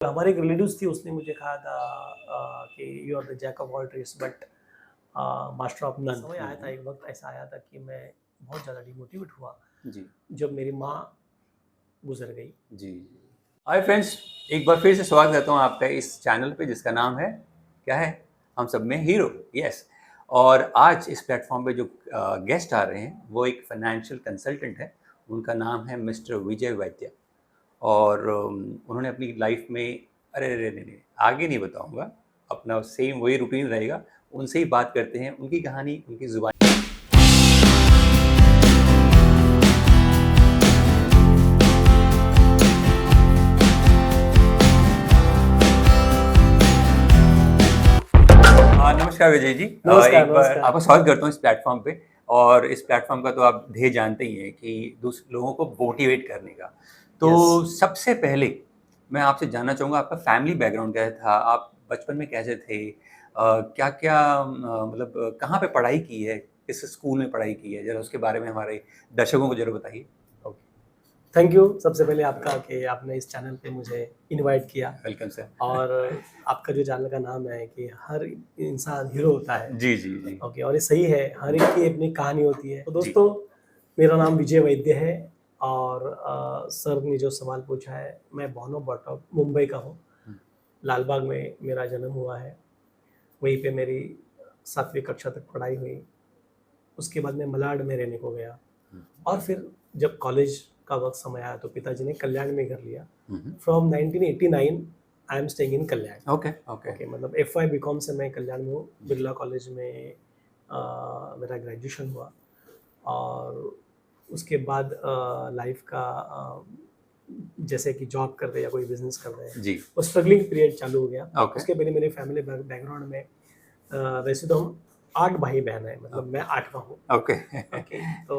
हमारे एक रिलेटिव्स थी, उसने मुझे कहा था कि you are the jack of all trades but master of none. समय आया था, एक वक्त ऐसा आया था कि मैं बहुत ज़्यादा डिमोटिवेट हुआ जी जब मेरी माँ गुजर गई। जी। हाय फ्रेंड्स, एक बार फिर से स्वागत करता हूँ आपका इस चैनल पे जिसका नाम है क्या है, हम सब में हीरो। यस। और आज इस प्लेटफॉर्म पे जो गेस्ट आ रहे हैं वो एक फाइनेंशियल कंसल्टेंट है। उनका नाम है मिस्टर विजय वैद्य। और उन्होंने अपनी लाइफ में अरे अरे नहीं नहीं आगे नहीं बताऊंगा, अपना सेम वही रूटीन रहेगा। उनसे ही बात करते हैं, उनकी कहानी उनकी जुबान। नमस्कार विजय जी। नमस्कार, एक बार नमस्कार। आपका स्वागत करता हूँ इस प्लेटफॉर्म पे। और इस प्लेटफॉर्म का तो आप ध्येय जानते ही हैं कि दूसरे लोगों को मोटिवेट करने का। तो यस। सबसे पहले मैं आपसे जानना चाहूँगा आपका फैमिली बैकग्राउंड कैसा था, आप बचपन में कैसे थे, क्या क्या मतलब कहाँ पे पढ़ाई की है, किस स्कूल में पढ़ाई की है, जरा उसके बारे में हमारे दर्शकों को जरूर बताइए। ओके, थैंक यू सबसे पहले आपका कि आपने इस चैनल पे मुझे इनवाइट किया। Welcome sir. और आपका जो चैनल का नाम है कि हर इंसान हीरो होता है। जी जी जी ओके, और ये सही है, हर एक की अपनी कहानी होती है। तो जी दोस्तों, मेरा नाम विजय वैद्य है। और सर ने जो सवाल पूछा है, मैं born of brought of Mumbai का हूँ। लाल बाग में मेरा जन्म हुआ है, वहीं पे मेरी 7वीं कक्षा तक पढ़ाई हुई। उसके बाद मैं मलाड में रहने को गया, और फिर जब कॉलेज का वक्त समय आया तो पिताजी ने कल्याण में घर लिया। From 1989 I am staying in Kalyan. Okay okay okay, मतलब FY बीकॉम से मैं कल्याण में हूँ। बिरला कॉलेज में मेरा ग्रेजुएशन हुआ। और उसके बाद लाइफ का जैसे कि जॉब कर रहे या कोई बिजनेस कर रहे हैं, जी वो स्ट्रगलिंग पीरियड चालू हो गया। ओके उसके पहले मेरे फैमिली बैकग्राउंड में वैसे तो हम 8 भाई बहन हैं, मतलब मैं 8वां हूँ। ओके ओके, तो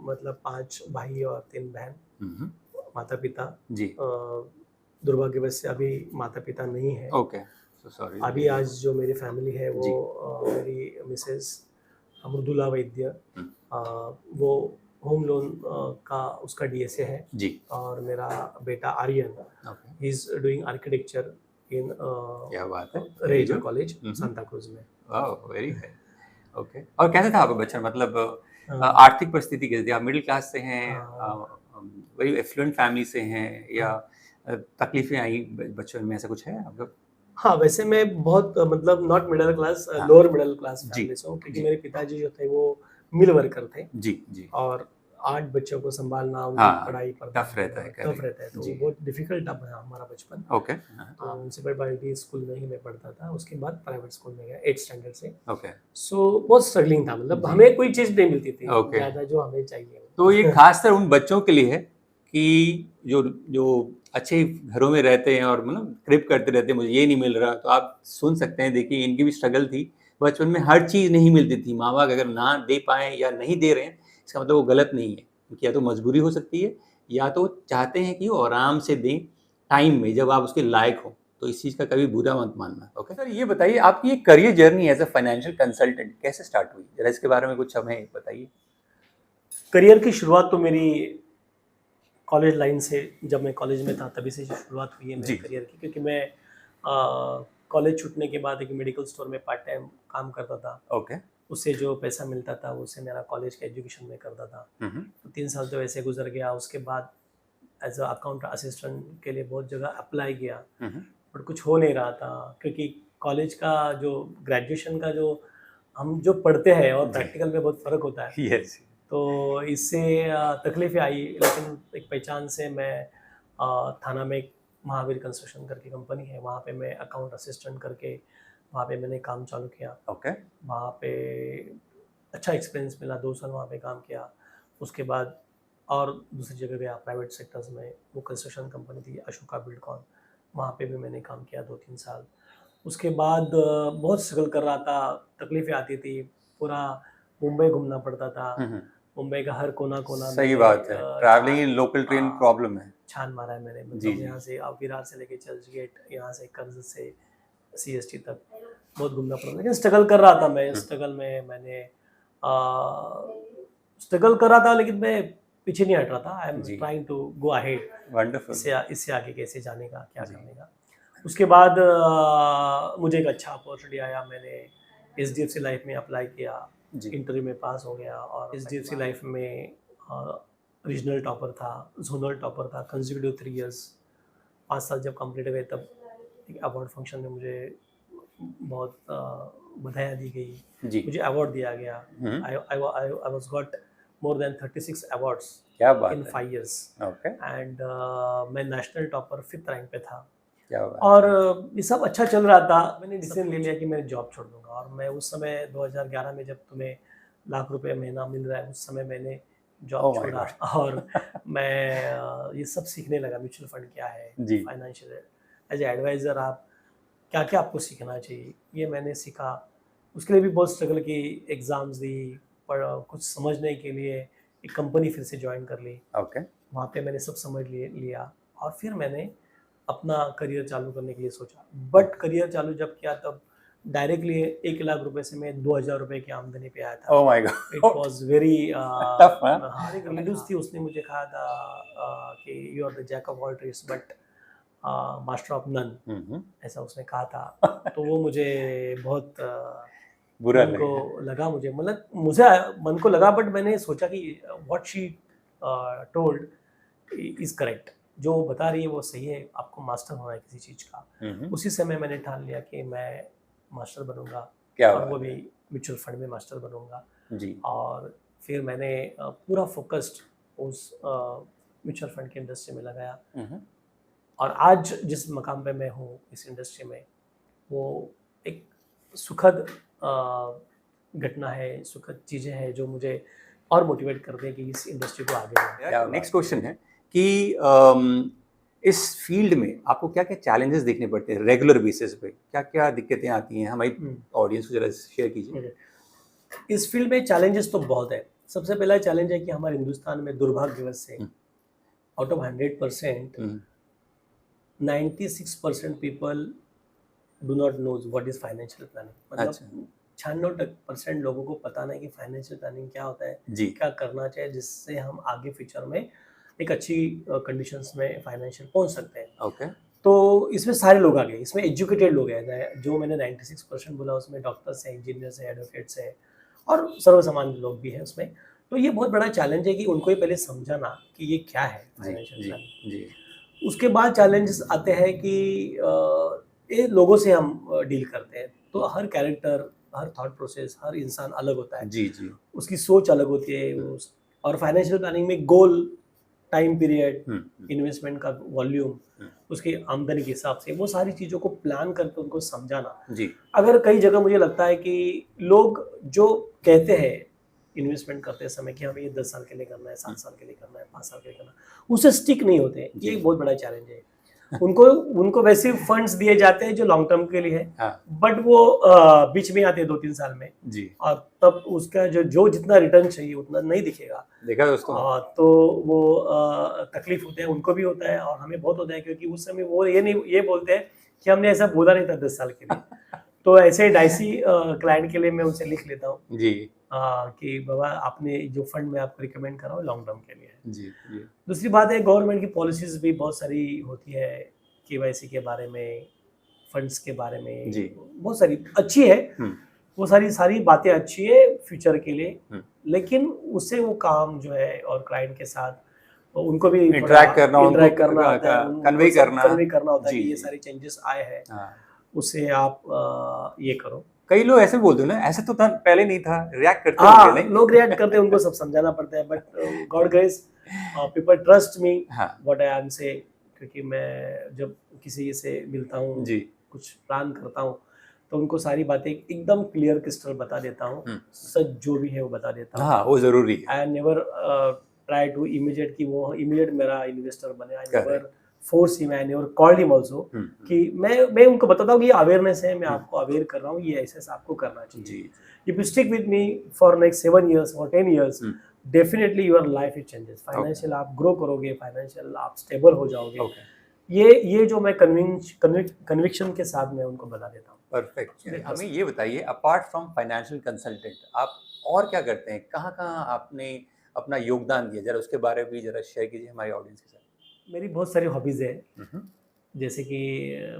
मतलब 5 भाई और 3 बहन। माता पिता जी दुर्भाग्यवश से अभी माता पिता नहीं है। Okay, so sorry. अभी आज जो मेरी फैमिली है वो जी मेरी मिसेस मृदुला वैद्य, हम्म, वो होम लोन का उसका DSA है। जी और मेरा बेटा Aryan, okay, he is doing architecture in क्या बात है, वेरी रेजा गुड। कॉलेज सांता क्रूज में। Oh very good. ओके, और कैसे था आपका बचपन, मतलब हाँ, आर्थिक परिस्थिति कैसी थी, आप मिडिल क्लास से हैं, हाँ, वेरी एफ्लुएंट फैमिली से हैं, या तकलीफें आई बचपन में, ऐसा कुछ है आपका? हाँ, वैसे मैं बहुत मतलब नॉट मिडल क्लास, हाँ लोअर मिडल क्लास जी फैमिली से हूँ, क्योंकि जी मेरे पिताजी जो थे वो मिल वर्कर थे। जी जी और 8 बच्चों को संभालना, उनकी हाँ, पढ़ाई पर टफ ध्यान रहता देना है, टफ करेक्ट रहता है, तो जी। बहुत डिफिकल्ट था हमारा बचपन। ओके तो म्युनिसिपल स्कूल में ही मैं पढ़ता था, उसके बाद प्राइवेट स्कूल में गया 8th स्टैंडर्ड से। ओके सो बहुत स्ट्रगलिंग था, मतलब जी हमें कोई चीज़ नहीं मिलती थी ओके। ज़्यादा जो हमें चाहिए। तो ये खासकर उन बच्चों के लिए है कि जो जो अच्छे घरों में रहते हैं और मतलब क्रिप करते रहते हैं, मुझे ये नहीं मिल रहा, तो आप सुन सकते हैं, देखिए इनकी भी स्ट्रगल थी। बचपन में हर चीज़ नहीं मिलती थी, माँ बाप अगर ना दे पाए या नहीं दे रहे हैं, इसका मतलब वो गलत नहीं है, क्योंकि या तो मजबूरी हो सकती है, या तो वो चाहते हैं कि वो आराम से दें टाइम में जब आप उसके लायक हो। तो इस चीज़ का कभी बुरा मत मानना। ओके सर, ये बताइए आपकी ये career journey as a financial consultant कैसे स्टार्ट हुई, जरा इसके बारे में कुछ हमें बताइए। करियर की शुरुआत तो मेरी कॉलेज लाइन से, जब मैं कॉलेज में था तभी से शुरुआत हुई है मेरे जी करियर की, क्योंकि मैं कॉलेज छूटने के बाद एक मेडिकल स्टोर में पार्ट टाइम काम करता था। ओके उससे जो पैसा मिलता था उससे मेरा कॉलेज का एजुकेशन में करता था। तो 3 साल तो ऐसे गुजर गया। उसके बाद एज अ अकाउंट असिस्टेंट के लिए बहुत जगह अप्लाई किया, बट कुछ हो नहीं रहा था, क्योंकि कॉलेज का जो ग्रेजुएशन का जो हम जो पढ़ते हैं और जी प्रैक्टिकल में बहुत फ़र्क होता है। यस तो इससे तकलीफ़ें आई, लेकिन एक पहचान से मैं थाना में एक महावीर कंस्ट्रक्शन करके कंपनी है, वहाँ पे मैं अकाउंट असिस्टेंट करके वहाँ पे मैंने काम चालू किया। ओके वहाँ पे अच्छा एक्सपीरियंस मिला, 2 साल वहाँ पे काम किया। उसके बाद और दूसरी जगह गया प्राइवेट सेक्टर्स में, वो कंस्ट्रक्शन कंपनी थी अशोका बिल्डकॉन, वहाँ पे भी मैंने काम किया 2-3 साल। उसके बाद बहुत स्ट्रगल कर रहा था, तकलीफ़ें आती थी, पूरा मुंबई घूमना पड़ता था। मुंबई का हर कोना-कोना सही मैंने बात है, ट्रैवलिंग इन लोकल ट्रेन हाँ, प्रॉब्लम है। छान मारा है मैंने, जी मतलब जी यहाँ से विरार से लेके चर्चगेट, यहाँ से कर्ज से CST तक बहुत घूमना पड़ा, लेकिन स्ट्रगल कर रहा था मैं। स्ट्रगल में मैंने स्ट्रगल कर रहा था, लेकिन मैं पीछे नहीं हट रहा था। आई एम जी। Trying to go ahead, wonderful. इससे आगे कैसे जाने का, क्या जी। करने का। उसके बाद मुझे एक अच्छा अपॉर्चुनिटी आया, मैंने एचडीएफसी लाइफ में अप्लाई किया, जी। इंटरव्यू में पास हो गया और एचडीएफसी लाइफ में रीजनल टॉपर था, जोनल टॉपर था, कंसेक्यूटिव 3 इयर्स। 5 साल जब कंप्लीट हुए तब एक अवार्ड फंक्शन में मुझे बहुत बधाई दी गई, जी। मुझे अवार्ड दिया गया। Hmm. I was got more than 36 awards क्या बात इन है। 5 इयर्स ओके। एंड मैं नेशनल टॉपर 5th रैंक पे था। क्या बात और है। ये सब अच्छा चल रहा था। मैंने डिसीजन ले लिया कि मैं जॉब छोड़ दूंगा। और मैं उस समय 2011 में, जब तुम्हें लाख रुपए महीना मिल रहा है, उस समय मैंने जॉब ओह माय छोड़ा गॉड। और मैं ये सब सीखने लगा, म्यूचुअल फंड क्या है, जी। फाइनेंशियल एज एडवाइज़र आप क्या क्या आपको सीखना चाहिए, ये मैंने सीखा। उसके लिए भी बहुत स्ट्रगल की, एग्ज़ाम्स दी, पर कुछ समझने के लिए एक कंपनी फिर से ज्वाइन कर ली। ओके। वहाँ पे मैंने सब समझ लिया और फिर मैंने अपना करियर चालू करने के लिए सोचा। बट करियर चालू जब किया तब डायरेक्टली 1 लाख रुपए से मैं 2000 रुपए की आमदनी पे आया था। Oh my it God. Was very tough है। हाँ, एक रिलेटिव्स थी, उसने मुझे कहा था कि you are the jack of all trades but master of none, hmm. ऐसा उसने कहा था। तो वो मुझे बहुत बुरा मन लगा। को लगा, मुझे मतलब मुझे मन को लगा। बट मैंने सोचा कि what she told is correct, जो वो बता रही है वो सही है, आपको मास्टर होना है किसी चीज़ का। हम्म। उसी समय मैंने ठान लिया कि मैं मास्टर बनूंगा, क्या और वो बात भी है। म्यूचुअल फंड में मास्टर बनूंगा। जी। और फिर मैंने पूरा फोकस्ड उस म्यूचुअल फंड की इंडस्ट्री में लगाया। हम्म। और आज जिस मकाम पे मैं हूँ इस इंडस्ट्री में, वो एक सुखद घटना है, सुखद चीज़ें हैं जो मुझे और मोटिवेट करते हैं कि इस इंडस्ट्री को आगे बढ़ाएं। क्या नेक्स्ट क्वेश्चन है कि इस फील्ड में आपको क्या क्या चैलेंजेस देखने पड़ते हैं रेगुलर बेसिस पे, क्या क्या दिक्कतें आती हैं, हमारी ऑडियंस को जरा शेयर कीजिए। Okay. इस फील्ड में चैलेंजेस तो बहुत है। सबसे पहला चैलेंज है कि हमारे हिंदुस्तान में दुर्भाग्यवश से out of 100% 96% people do not knows what is financial planning. अच्छा। मतलब 96% लोगों को पता नहीं कि फाइनेंशियल प्लानिंग क्या होता है, जी। क्या करना चाहिए, जिससे हम आगे फ्यूचर में एक अच्छी कंडीशंस में फाइनेंशियल पहुंच सकते हैं। ओके। तो इसमें सारे लोग आ गए, इसमें एजुकेटेड लोग हैं। जो मैंने 96% बोला उसमें डॉक्टर्स हैं, इंजीनियर्स हैं, एडवोकेट्स हैं और सर्वसामान्य लोग भी हैं उसमें। तो ये बहुत बड़ा चैलेंज है कि उनको ही पहले समझाना कि ये क्या है जी। फाइनेंशियल जी। प्लानिंग। जी। उसके बाद चैलेंजेस आते हैं कि ये लोगों से हम डील करते हैं, तो हर कैरेक्टर, हर थॉट प्रोसेस, हर इंसान अलग होता है, जी। जी। उसकी सोच अलग होती है। और फाइनेंशियल प्लानिंग में गोल, टाइम पीरियड, इन्वेस्टमेंट का वॉल्यूम, उसकी आमदनी के हिसाब से वो सारी चीज़ों को प्लान करके उनको समझाना। जी। अगर कई जगह मुझे लगता है कि लोग जो कहते हैं इन्वेस्टमेंट करते समय कि हमें ये 10 साल के लिए करना है, 7 साल के लिए करना है, 5 साल के लिए करना है, उससे स्टिक नहीं होते। ये एक बहुत बड़ा चैलेंज है। उनको वैसे फंड्स दिए जाते हैं जो लॉन्ग टर्म के लिए है, हाँ। बट वो बीच में आते हैं 2-3 साल में, जी। और तब उसका जो जितना रिटर्न चाहिए उतना नहीं दिखेगा। देखा दोस्तों। तो वो तकलीफ होते हैं, उनको भी होता है और हमें बहुत होता है, क्योंकि उस समय वो ये बोलते हैं कि हमने ऐसा बोला नहीं था 10 साल के लिए। तो ऐसे डाइसी क्लाइंट के लिए मैं उनसे लिख लेता हूँ जी। कि बाबा आपने जो फंड में आपको रिकमेंड करा हो लॉन्ग टर्म के लिए है। जी। जी। दूसरी बात है, गवर्नमेंट की पॉलिसीज भी बहुत सारी होती है, केवाईसी के बारे में, फंड्स के बारे में, जी। बहुत सारी अच्छी है। वो सारी बातें अच्छी है फ्यूचर के लिए, लेकिन उससे वो काम जो है और क्लाइंट के साथ उनको भी इंटरेक्ट करना, इंटरेक्ट करना होता है, कन्वे करना होता है जी। कि ये सारे चेंजेस आए हैं, हाँ। उससे आप ये करो। कई लोग ऐसे बोलते हैं ना, ऐसा तो था पहले नहीं था, रिएक्ट करते हाँ, होंगे नहीं? लोग रिएक्ट करते हैं, उनको सब समझाना पड़ता है। But God grace people trust me what I am से, क्योंकि मैं जब किसी से मिलता हूँ, जी। कुछ प्लान करता हूँ, तो उनको सारी बातें एकदम क्लियर क्रिस्टल बता देता हूँ। सच जो भी है वो बता देता हूँ। हाँ, वो जरूरी है। I never try to immediate कि वो इमीडिएट मेरा इन्वेस्टर बने। I never force him, I never called him also, कि मैं उनको बताता हूँ कि ये अवेयरनेस है, मैं आपको अवेयर कर रहा हूँ, ये ऐसे आपको करना चाहिए। जी। If you stick with me for next 7 years or 10 years, definitely your life it changes. Financial आप ग्रो करोगे, फाइनेंशियल आप स्टेबल हो जाओगे। ये जो मैं कन्विक्शन के साथ मैं उनको बता देता हूँ। परफेक्ट। हमें ये बताइए, अपार्ट फ्रॉम फाइनेंशियल कंसल्टेंट आप और क्या करते हैं, कहाँ कहाँ आपने अपना योगदान दिया, जरा उसके बारे में भी जरा शेयर कीजिए हमारे ऑडियंस के साथ। मेरी बहुत सारी हॉबीज़ है, हम्म, जैसे कि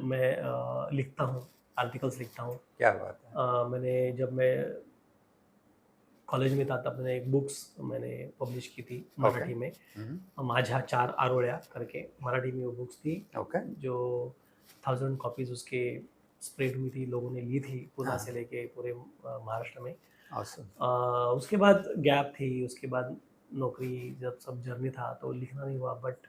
मैं लिखता हूँ, आर्टिकल्स लिखता हूँ। क्या बात है। जब मैं कॉलेज में था तब मैंने एक बुक्स मैंने पब्लिश की थी मराठी में, हम्म, माझ्या चार आरोळ्या करके, मराठी में वो बुक्स थी ओके। जो 1000 कॉपीज उसके स्प्रेड हुई थी, लोगों ने ली थी पुणे हाँ। से लेके पूरे महाराष्ट्र में। awesome। उसके बाद गैप थी, उसके बाद नौकरी जब सब जर्नी था तो लिखना नहीं हुआ, बट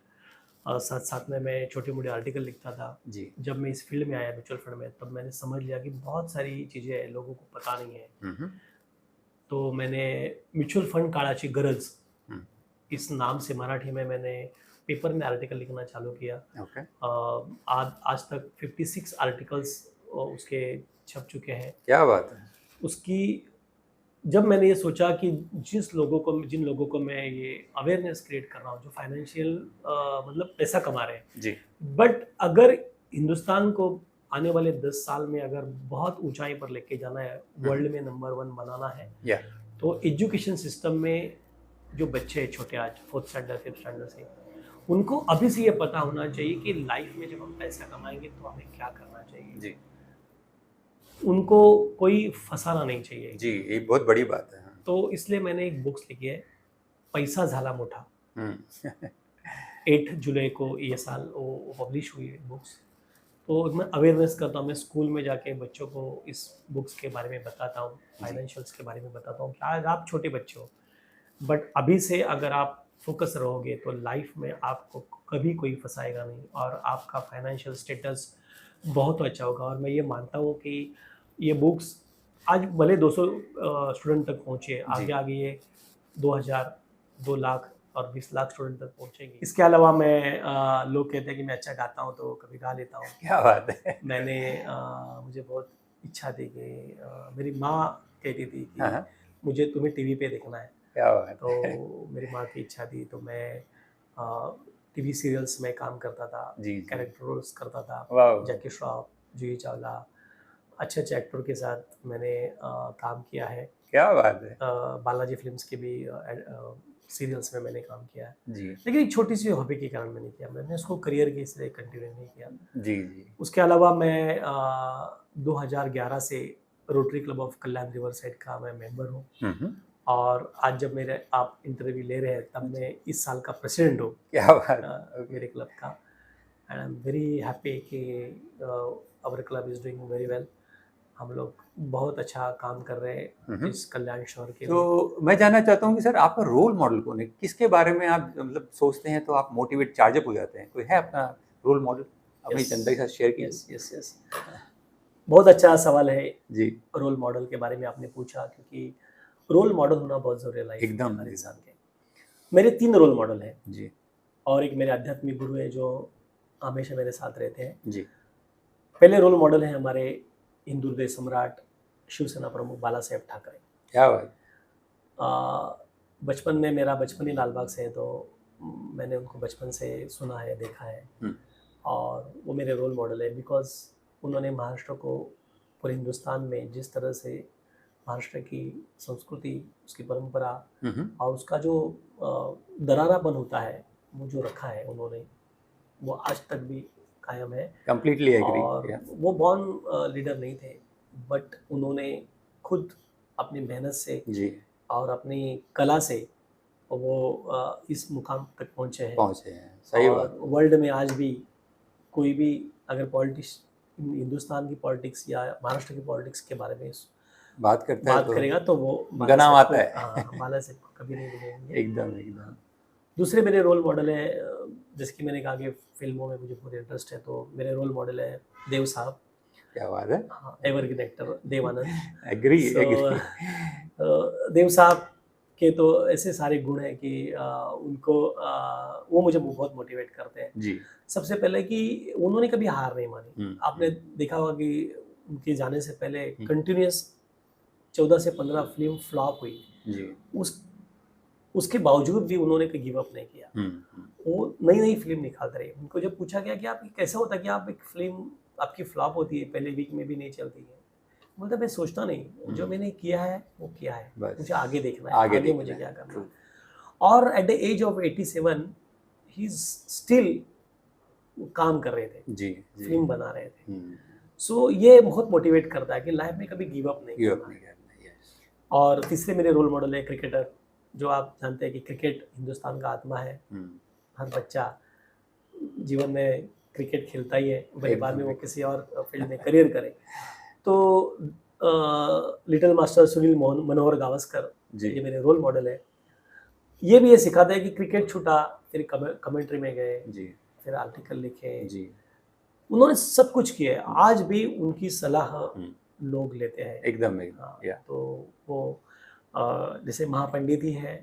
साथ साथ में मैं छोटे मोटे आर्टिकल लिखता था। जी। जब मैं इस फील्ड में आया म्यूचुअल फंड में, तब मैंने समझ लिया कि बहुत सारी चीज़ें लोगों को पता नहीं है। हम्म, तो मैंने म्यूचुअल फंड काळाची गरज हम्म, इस नाम से मराठी में मैंने पेपर में आर्टिकल लिखना चालू किया। ओके। आज तक 56 आर्टिकल्स उसके छप चुके हैं। क्या बात है। उसकी जब मैंने ये सोचा कि जिन लोगों को मैं ये अवेयरनेस क्रिएट कर रहा हूँ, जो फाइनेंशियल मतलब पैसा कमा रहे हैं, जी। बट अगर हिंदुस्तान को आने वाले 10 साल में अगर बहुत ऊंचाई पर लेके जाना है, वर्ल्ड में नंबर 1 बनाना है, या तो एजुकेशन सिस्टम में जो बच्चे हैं छोटे, आज 4th स्टैंडर्ड 5th स्टैंडर्ड से, उनको अभी से ये पता होना चाहिए कि लाइफ में जब हम पैसा कमाएंगे तो हमें क्या करना चाहिए। जी। उनको कोई फंसाना नहीं चाहिए। जी, ये बहुत बड़ी बात है। हाँ। तो इसलिए मैंने एक बुक्स लिखी है, पैसा झाला मोठा। हम्म, 8 जुलाई को ये साल वो पब्लिश हुई है बुक्स। तो मैं अवेयरनेस करता हूँ, मैं स्कूल में जाके बच्चों को इस बुक्स के बारे में बताता हूँ, फाइनेंशियल्स के बारे में बताता हूँ कि आज आप छोटे बच्चे हो, बट अभी से अगर आप फोकस रहोगे तो लाइफ में आपको कभी कोई फंसाएगा नहीं और आपका फाइनेंशियल स्टेटस बहुत अच्छा होगा। और मैं ये मानता हूँ कि ये बुक्स आज भले 200 स्टूडेंट तक पहुँचे, आगे आगे ये 2000, 2 लाख और 20 लाख स्टूडेंट तक पहुँचेंगे। इसके अलावा मैं लोग कहते हैं कि मैं अच्छा गाता हूँ तो कभी गा लेता हूँ। क्या बात है। मैंने मुझे बहुत इच्छा थी कि मेरी माँ कहती थी कि हाँ, मुझे तुम्हें टीवी पे देखना है। क्या बात है। तो मेरी माँ की इच्छा थी, तो मैं टीवी सीरियल्स में काम करता था, जी, जी। कैरेक्टर रोल्स करता था, वाह। जैकी श्रॉफ, जूही चावला, अच्छे अच्छे एक्टर के साथ मैंने काम किया है। क्या बात है। बालाजी फिल्म्स के भी सीरियल्स में मैंने काम किया है। जी, लेकिन एक छोटी सी हॉबी के कारण मैंने किया, मैंने उसको करियर के इसलिए कंटिन्यू नहीं किया। जी, जी। उसके अलावा मैं 2011 से rotary club of Kalyan river side का मैं मेंबर हूँ। हम्म, और आज जब मेरे आप इंटरव्यू ले रहे हैं तब मैं इस साल का प्रेसिडेंट हूँ क्या बात। मेरे क्लब का। And I am very happy कि our club is doing very well. हम लोग बहुत अच्छा काम कर रहे हैं इस कल्याण शहर के लिए। तो मैं जानना चाहता हूँ कि सर आपका रोल मॉडल कौन है, किसके बारे में आप मतलब सोचते हैं तो आप मोटिवेट चार्जअप हो जाते हैं, कोई है अपना रोल मॉडल अपनी जनता के साथ शेयर कीजिए। यस यस यस, बहुत अच्छा सवाल है। जी, रोल मॉडल के बारे में आपने पूछा, क्योंकि रोल मॉडल होना बहुत जरूरी है लाइफ में एकदम, हर इंसान के। मेरे 3 रोल मॉडल हैं जी, और एक मेरे आध्यात्मिक गुरु है जो हमेशा मेरे साथ रहते हैं। जी। पहले रोल मॉडल है हमारे हिंदू हृदय सम्राट शिवसेना प्रमुख बाला साहेब ठाकरे। क्या बात। बचपन में मेरा बचपन ही लालबाग से है, तो मैंने उनको बचपन से सुना है, देखा है, और वो मेरे रोल मॉडल है। बिकॉज उन्होंने महाराष्ट्र को, पूरे हिंदुस्तान में जिस तरह से महाराष्ट्र की संस्कृति, उसकी परंपरा और उसका जो दरारापन होता है, वो जो रखा है उन्होंने, वो आज तक भी कायम है। Completely agree. और वो बॉर्न लीडर नहीं थे, बट उन्होंने खुद अपनी मेहनत से जी, और अपनी कला से वो इस मुकाम तक पहुंचे हैं। सही और बात। वर्ल्ड में आज भी कोई भी अगर पॉलिटिक्स, हिंदुस्तान की पॉलिटिक्स या महाराष्ट्र की पॉलिटिक्स के बारे में बात करेगा तो वो गना आता है। हाँ, बाला से कभी नहीं मिलेंगे। एकदम एकदम। दूसरे मेरे रोल मॉडल है, जैसे कि मैंने कहा कि फिल्मों में मुझे बहुत इंटरेस्ट है, तो मेरे रोल मॉडल है देव साहब। क्या बात है। हाँ, evergreen actor Devanand. Agree agree. देव साहब के तो ऐसे सारे गुण हैं कि उनको वो मुझे बहुत मोटिवेट करते हैं। जी, सबसे पहले कि उन्होंने कभी हार नहीं मानी। आपने देखा होगा कि उनके जाने से पहले कंटिन्यूस 14 से 15 फिल्म फ्लॉप हुई जी। उसके बावजूद भी उन्होंने कोई गिव अप नहीं किया। वो नई नई फिल्म निकालते रहे। उनको जब पूछा गया कि आप कैसे होता है कि आप एक फिल्म आपकी फ्लॉप होती है, पहले वीक में भी नहीं चलती है, मतलब मैं सोचता नहीं, जो मैंने किया है वो किया है, मुझे आगे देखना है, आगे मुझे क्या करना है। और at the age of 87 he still काम कर रहे थे, जी जी फिल्म बना रहे थे। हम्म, सो ये बहुत मोटिवेट करता है कि लाइफ में कभी गिव अप नहीं give up करना नहीं है। करना, yes, और तीसरे मेरे रोल मॉडल है क्रिकेटर, जो आप जानते हैं कि क्रिकेट हिंदुस्तान का आत्मा है। हम्म, हर बच्चा जीवन में क्रिकेट खेलता ही है, भले बाद में वो किसी और फील्ड में करियर करे। तो लिटिल मास्टर सुनील मनोहर गावस्कर, जी ये मेरे रोल मॉडल है। ये भी ये सिखाते हैं कि क्रिकेट छूटा, फिर कमेंट्री में गए, जी फिर आर्टिकल लिखे, जी उन्होंने सब कुछ किया है। आज भी उनकी सलाह लोग लेते हैं। एकदम हाँ, या तो वो जैसे महापंडित ही है।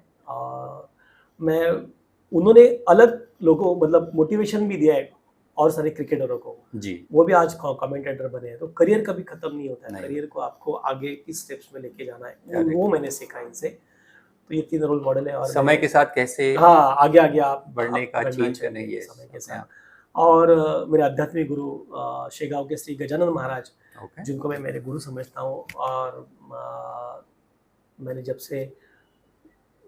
मैं उन्होंने अलग लोगों मतलब मोटिवेशन भी दिया है और सारे क्रिकेटरों को, जी वो भी आज कमेंटेटर बने हैं। तो करियर कभी खत्म नहीं होता है, नहीं। करियर को आपको आगे किस स्टेप्स में लेके जाना है Correct. वो मैंने सीखा इनसे। तो ये 3 रोल मॉडल है। और समय के साथ कैसे हाँ, आगे आगे आप बढ़ने का, बढ़ना चेंज करने चाहिए की समय के अपने साथ। आप। और मेरे आध्यात्मिक गुरु शेगांव के श्री गजानन महाराज, ओके जिनको मैं मेरे गुरु समझता हूँ। और मैंने जब से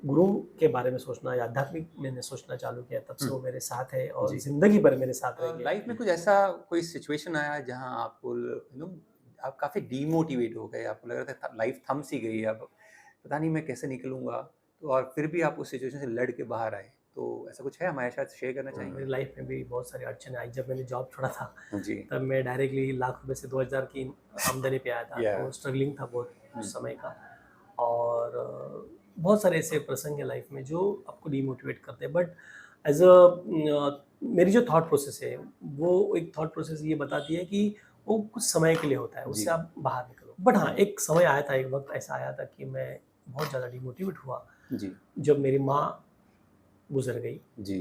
गुरु के बारे में सोचना या आध्यात्मिक मैंने सोचना चालू किया, तब से वो मेरे साथ है और जी। जिंदगी भर मेरे साथ रहेंगे। लाइफ में कुछ ऐसा कोई सिचुएशन आया जहां आपको आप काफी डीमोटिवेट हो गए, आपको लग रहा था लाइफ थम सी गई, अब पता नहीं मैं कैसे निकलूंगा, तो और फिर भी आप उस सिचुएशन से लड़ के बाहर आए, तो ऐसा कुछ है हमारे साथ शेयर करना मेरी चाहेंगे? लाइफ में भी बहुत सारी अड़चन आई। जब मैंने जॉब छोड़ा था, जी तब मैं डायरेक्टली लाख रुपए से 2000 की आमदनी पे आया था। Yeah. तो स्ट्रगलिंग था बहुत उस समय का। और बहुत सारे ऐसे प्रसंग है लाइफ में जो आपको डिमोटिवेट करते हैं। बट एज मेरी जो थॉट प्रोसेस है, वो एक थॉट प्रोसेस ये बताती है कि वो कुछ समय के लिए होता है, उससे जी। आप बाहर निकलो। बट हाँ, एक समय आया था, एक वक्त ऐसा आया था कि मैं बहुत ज़्यादा डिमोटिवेट हुआ जी जब मेरी माँ गुजर गई। जी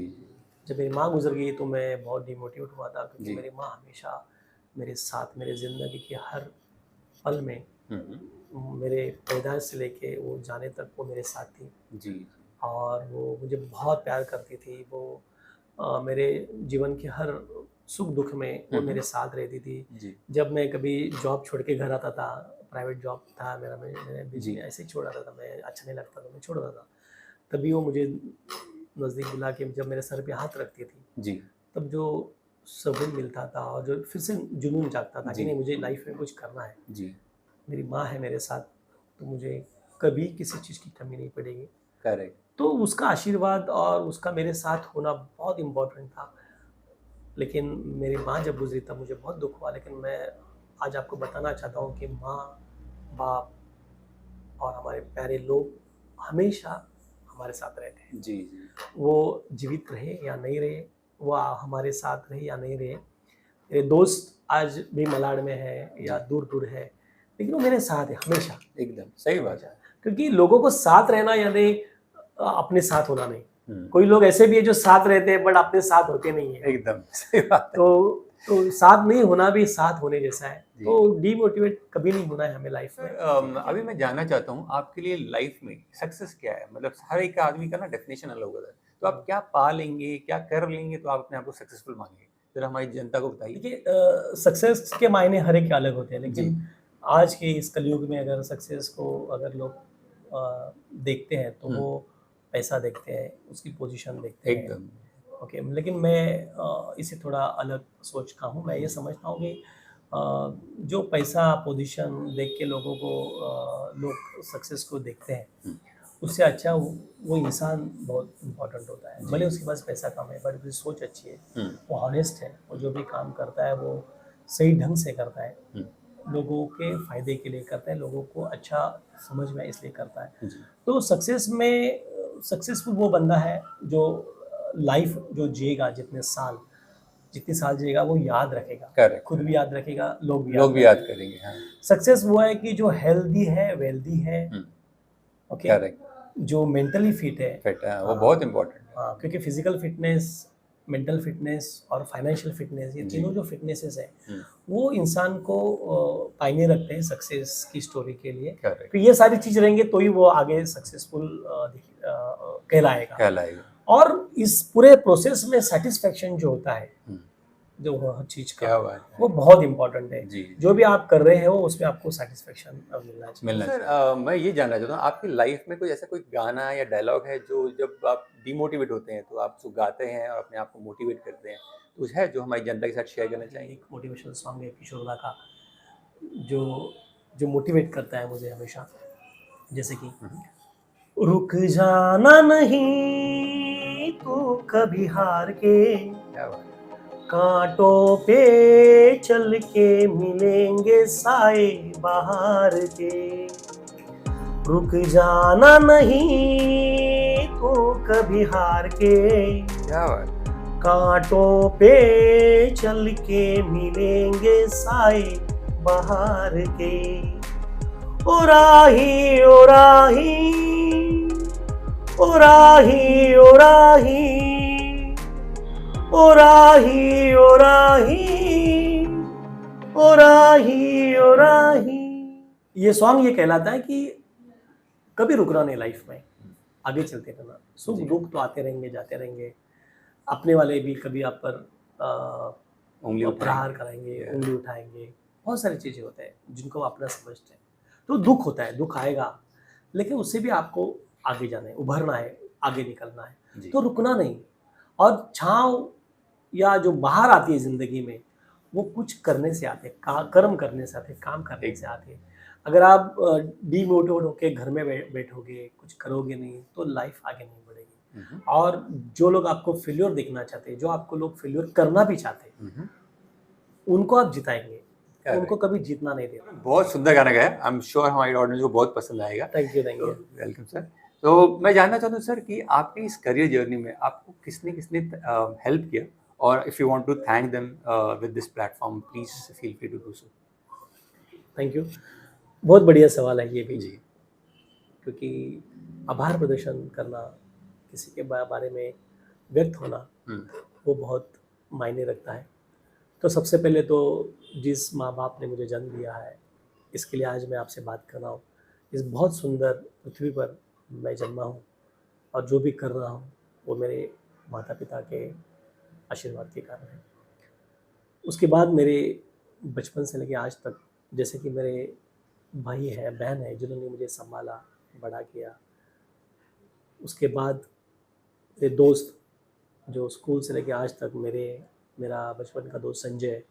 जब मेरी माँ गुजर गई तो मैं बहुत डिमोटिवेट हुआ था, क्योंकि जी। मेरी माँ हमेशा मेरे साथ, मेरे ज़िंदगी के हर पल में, मेरे पैदाइश से लेके वो जाने तक वो मेरे साथ थी। जी और वो मुझे बहुत प्यार करती थी। वो मेरे जीवन के हर सुख दुख में वो मेरे साथ रहती थी। जी जब मैं कभी जॉब छोड़ के घर आता था, प्राइवेट जॉब था मेरा, मैंने बीच जी। में ऐसे ही छोड़ आता था, मैं अच्छा नहीं लगता तो मैं छोड़ देता था। तभी वो मुझे नज़दीक बुला के जब मेरे सर पे हाथ रखती थी, जी तब जो सुकून मिलता था और जो फिर से जुनून जागता था कि जी। नहीं, मुझे लाइफ में कुछ करना है। जी मेरी माँ है मेरे साथ, तो मुझे कभी किसी चीज़ की कमी नहीं पड़ेगी। करेक्ट तो उसका आशीर्वाद और उसका मेरे साथ होना बहुत इम्पोर्टेंट था। लेकिन मेरी माँ जब गुजरी तब मुझे बहुत दुख हुआ। लेकिन मैं आज आपको बताना चाहता हूँ कि माँ, बाप और हमारे प्यारे लोग हमेशा हमारे साथ रहते हैं। जी जी वो जीवित रहे या नहीं रहे, वो हमारे साथ रहे या नहीं रहे। मेरे दोस्त आज भी मलाड में है या दूर दूर है, लेकिन वो मेरे साथ है हमेशा। एकदम सही बात है। क्योंकि लोगों को साथ रहना यानी अपने साथ होना नहीं। हम्म, कोई लोग ऐसे भी है जो साथ रहते हैं बट अपने साथ होते नहीं है। एकदम सही बात है। तो साथ नहीं होना भी साथ होने जैसा है। जी। तो डीमोटिवेट कभी नहीं होना है हमें लाइफ में। अभी मैं जानना चाहता हूँ आपके लिए लाइफ में सक्सेस क्या है, मतलब हर एक आदमी का ना डेफिनेशन अलग होता है, तो आप क्या पा लेंगे, क्या कर लेंगे तो आप अपने आप को सक्सेसफुल मानेंगे, जरा हमारी जनता को बताइए। देखिए, सक्सेस के मायने हर एक के अलग होते हैं, लेकिन आज के इस कलयुग में अगर सक्सेस को अगर लोग देखते हैं तो वो पैसा देखते हैं, उसकी पोजीशन देखते हैं। एकदम ओके, लेकिन मैं इसे थोड़ा अलग सोच का हूँ। मैं ये समझता हूँ कि जो पैसा पोजीशन देख के लोगों को लोग सक्सेस को देखते हैं, उससे अच्छा वो इंसान बहुत इम्पोर्टेंट होता है। भले उसके पास पैसा कम है बट उसकी सोच अच्छी है, वो ऑनेस्ट है, वो जो भी काम करता है वो सही ढंग से करता है, लोगों के फायदे के लिए करता है, लोगों को अच्छा समझ में इसलिए करता है। तो सक्सेसफुल वो बंदा है जो लाइफ जो जिएगा, जितने साल जिएगा वो याद रखेगा। Correct. खुद भी याद रखेगा, लोग भी याद करेंगे। हाँ सक्सेस वो है कि जो हेल्दी है, वेल्दी है, ओके, करेक्ट जो मेंटली फिट है। फिट है, वो बहुत इम्पोर्टेंट है। हाँ, क्योंकि फिजिकल फिटनेस, मेंटल फिटनेस और फाइनेंशियल फिटनेस, ये तीनों जो फिटनेसेस है वो इंसान को पायने रखते हैं सक्सेस की स्टोरी के लिए। करेक्ट तो ये सारी चीज़ रहेंगे तो ही वो आगे सक्सेसफुल कहलाएगा। कहलाएगा। और इस पूरे प्रोसेस में सेटिस्फेक्शन जो होता है जो हर चीज़ का, क्या बात है। वो बहुत इम्पोर्टेंट है। जी जो भी आप कर रहे हो उसमें आपको सेटिस्फेक्शन मिलना चाहिए। मिलना सर मैं ये जानना चाहता हूँ आपकी लाइफ में कोई ऐसा कोई गाना या डायलॉग है जो जब आप डिमोटिवेट होते हैं तो आप उसको गाते हैं और अपने आप को मोटिवेट करते हैं, तो कुछ है जो हमारी जनता के साथ शेयर करना चाहेंगे? एक मोटिवेशनल सॉन्ग है किशोर दा का, जो जो मोटिवेट करता है मुझे हमेशा, जैसे कि रुक जाना नहीं तू कभी हार के, क्या बात है। कांटों पे चल के मिलेंगे साए बाहर के, रुक जाना नहीं तू कभी हार के, क्या बात है। कांटों पे चल के मिलेंगे साए बाहर के, ओ राही ओ राही ओ राही ओ राही ओ राही ओ राही ओ राही ओ राही। ये सॉन्ग ये कहलाता है कि कभी रुकना नहीं लाइफ में, आगे चलते रहना। सुख दुख तो आते रहेंगे जाते रहेंगे, अपने वाले भी कभी आप पर उंगली प्रहार कराएंगे, उंगली उठाएंगे, बहुत सारी चीज़ें होते हैं जिनको आप अपना समझते हैं। तो दुख होता है, दुख आएगा, लेकिन उससे भी आपको आगे जाना है, उभरना है, आगे निकलना है, तो रुकना नहीं। और छाँव या जो बाहर आती है ज़िंदगी में, वो कुछ करने से आते हैं, कर्म करने से आते हैं, काम करने से आते हैं। अगर आप डीमोटिवेट होकर घर में बैठोगे, कुछ करोगे नहीं, तो लाइफ आगे नहीं बढ़ेगी। और जो लोग आपको फेल्योर देखना चाहते हैं, जो आपको लोग फेल्योर करना भी चाहते हैं, उनको आप जिताएंगे, उनको कभी जीतना नहीं देना। बहुत सुंदर गाना गाया, आई एम श्योर हमारी ऑडियंस को बहुत पसंद आएगा। Thank you, thank you. Welcome sir. तो मैं जानना चाहता हूँ सर कि आपकी इस करियर जर्नी में आपको किसने किसने हेल्प किया, और if you want to thank them with this platform please feel free to do so. Thank you, बहुत बढ़िया सवाल है ये भी जी क्योंकि आभार प्रदर्शन करना, किसी के बारे में व्यक्त होना, वो बहुत मायने रखता है। तो सबसे पहले तो जिस माँ बाप ने मुझे जन्म दिया है, इसके लिए आज मैं आपसे बात कर रहा हूँ। इस बहुत सुंदर पृथ्वी पर मैं जन्मा हूँ, और जो भी कर रहा हूँ वो मेरे माता पिता के आशीर्वाद के कारण है। उसके बाद मेरे बचपन से लेकर आज तक, जैसे कि मेरे भाई है, बहन है, जिन्होंने मुझे संभाला, बड़ा किया। उसके बाद मेरे दोस्त, जो स्कूल से लेकर आज तक मेरा बचपन का दोस्त संजय,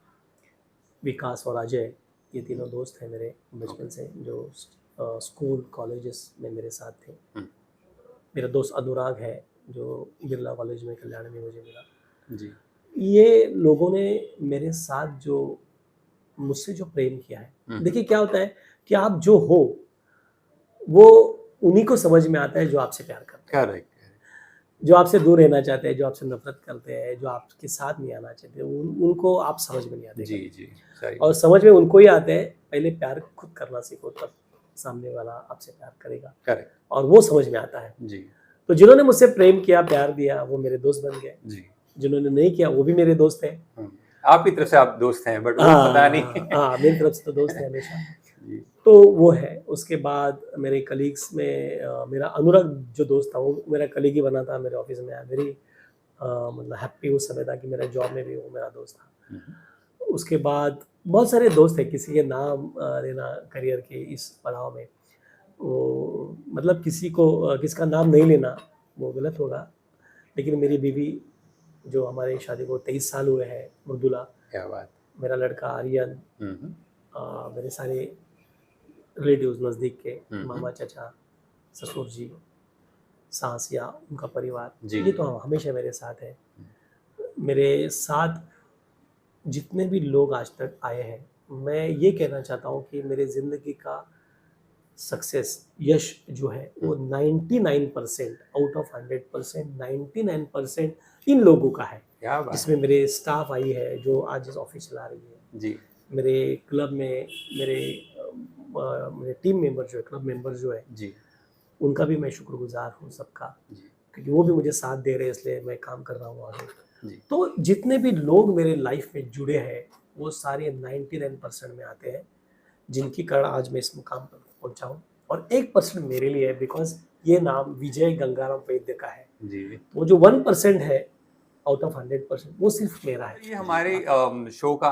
विकास और अजय, ये तीनों दोस्त हैं मेरे बचपन से, जो स्कूल कॉलेजेस में मेरे साथ थे। मेरा दोस्त अनुराग है, जो बिरला कॉलेज में कल्याण में मुझे मिला। जी ये लोगों ने मेरे साथ जो मुझसे जो प्रेम किया है, देखिए क्या होता है कि आप जो हो वो उन्हीं को समझ में आता है जो आपसे प्यार करते हैं। करेक्ट। जो आपसे दूर रहना चाहते हैं, जो आपसे नफरत करते हैं, जो आपके साथ नहीं आना चाहते, उनको आप समझ में नहीं आते। जी जी सही। और समझ में उनको ही आते हैं, पहले प्यार खुद करना सीखो, तब सामने वाला आपसे प्यार करेगा। करेक्ट। और वो समझ में आता है। जी तो जिन्होंने मुझसे प्रेम किया, प्यार दिया, वो मेरे दोस्त बन गए। जी जिन्होंने नहीं किया, वो भी मेरे दोस्त हैं। आपकी तरफ से आप दोस्त हैं, बट वो पता नहीं। हाँ, मेरी तरफ से तो दोस्त है हमेशा। जी तो वो है। उसके बाद मेरे कलीग्स में मेरा अनुराग जो दोस्त था, वो मेरा कलीग ही बना था मेरे ऑफिस में। मेरी मतलब हैप्पी उस समय था कि मेरा जॉब में भी वो मेरा दोस्त था। उसके बाद बहुत सारे दोस्त हैं, किसी के नाम लेना करियर के इस पड़ाव में, वो मतलब किसका नाम नहीं लेना वो गलत होगा। लेकिन मेरी बीवी, जो हमारे शादी को 23 साल हुए हैं, मृदुला, क्या बात। मेरा लड़का आर्यन, मेरे सारे रिलेटिव्स नज़दीक के, मामा, चाचा, ससुर जी, सास या उनका परिवार, ये तो हमेशा मेरे साथ है। मेरे साथ जितने भी लोग आज तक आए हैं, मैं ये कहना चाहता हूँ कि मेरे ज़िंदगी का सक्सेस, यश जो है वो 99% आउट ऑफ 100%, 99% इन लोगों का है। क्या बात। जिसमें मेरे स्टाफ आई है जो आज इस ऑफिस चला रही है। जी मेरे क्लब में मेरे टीम मेंबर जो है, क्लब मेंबर जो है जी, उनका भी मैं शुक्रगुजार हूँ सबका, जी क्योंकि वो भी मुझे साथ दे रहे हैं, इसलिए मैं काम कर रहा हूँ आगे। जी। तो जितने भी लोग मेरे लाइफ में जुड़े हैं, वो सारे 99% में आते हैं, जिनकी कारण आज मैं इस मुकाम पर पहुंचा हूँ। और 1% मेरे लिए है, बिकॉज ये नाम विजय गंगाराम वैद्य का है। जी वो जो 1% है, आउट ऑफ 100%, वो सिर्फ मेरा है। ये हमारे शो का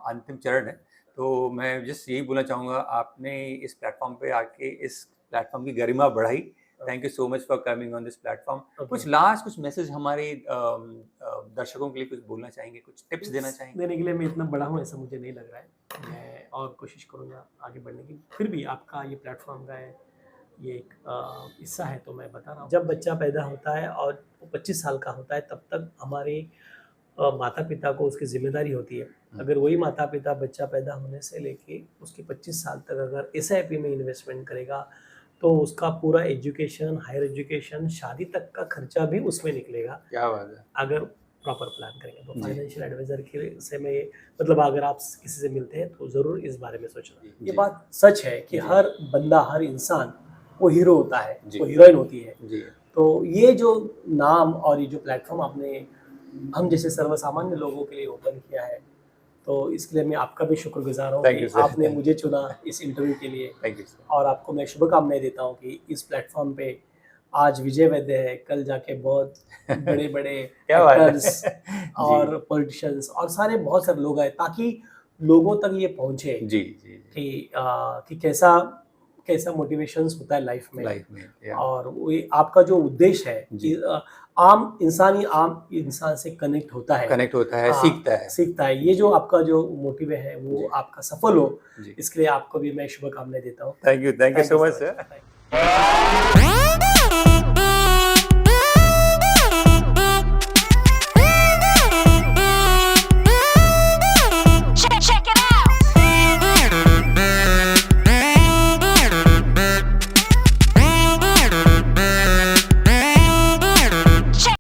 अंतिम चरण है, तो मैं जस्ट यही बोलना चाहूँगा, आपने इस प्लेटफॉर्म पे आके इस प्लेटफॉर्म की गरिमा बढ़ाई। Thank you so much for coming on this platform. कुछ लास्ट कुछ मैसेज हमारे दर्शकों के लिए कुछ बोलना चाहेंगे, कुछ टिप्स देना चाहेंगे? देने के लिए मैं इतना बड़ा हूँ ऐसा मुझे नहीं लग रहा है, मैं और कोशिश करूँगा आगे बढ़ने की। फिर भी आपका ये प्लेटफॉर्म का है, ये एक हिस्सा है, तो मैं बता रहा हूँ। जब बच्चा पैदा होता है और वो 25 साल का होता है, तब तक हमारे माता पिता को उसकी जिम्मेदारी होती है। अगर वही माता पिता बच्चा पैदा होने से लेके उसके 25 साल तक अगर SIP में इन्वेस्टमेंट करेगा, तो उसका पूरा एजुकेशन, हायर एजुकेशन, शादी तक का खर्चा भी उसमें निकलेगा, क्या बात है। अगर प्रॉपर प्लान करेंगे तो। जी। फाइनेंशियल एडवाइजर के से मैं मतलब अगर आप किसी से मिलते हैं तो ज़रूर इस बारे में सोचना। जी। ये बात सच है कि जी। हर बंदा, हर इंसान वो हीरो होता है, जी। वो हीरोइन होती है। जी। तो ये जो नाम और ये जो प्लेटफॉर्म आपने हम जैसे सर्वसामान्य लोगों के लिए ओपन किया है, तो इसके लिए मैं आपका भी शुक्रगुजार हूँ Thank you, कि sir. आपने मुझे चुना इस इंटरव्यू के लिए। Thank you sir. और आपको मैं शुभकामनाएं देता हूँ कि इस प्लेटफॉर्म पे आज विजय वैद्य है, कल जाके बहुत बड़े-बड़े क्या बात है। एक्टर्स और पॉलिटिशियंस और सारे बहुत सारे लोग आए, ताकि लोगों तक ये पहुँचे जी, जी, कि कैसा कैसा मोटिवेशंस होता है लाइफ में। लाइफ में, या और वो आपका जो उद्देश्य है जी। कि आम इंसान से कनेक्ट होता है, कनेक्ट होता है, हाँ, सीखता है। ये जो आपका जो मोटिव है वो जी। आपका सफल हो, जी। इसके लिए आपको भी मैं शुभकामनाएं देता हूँ। Thank you so much sir. Sir.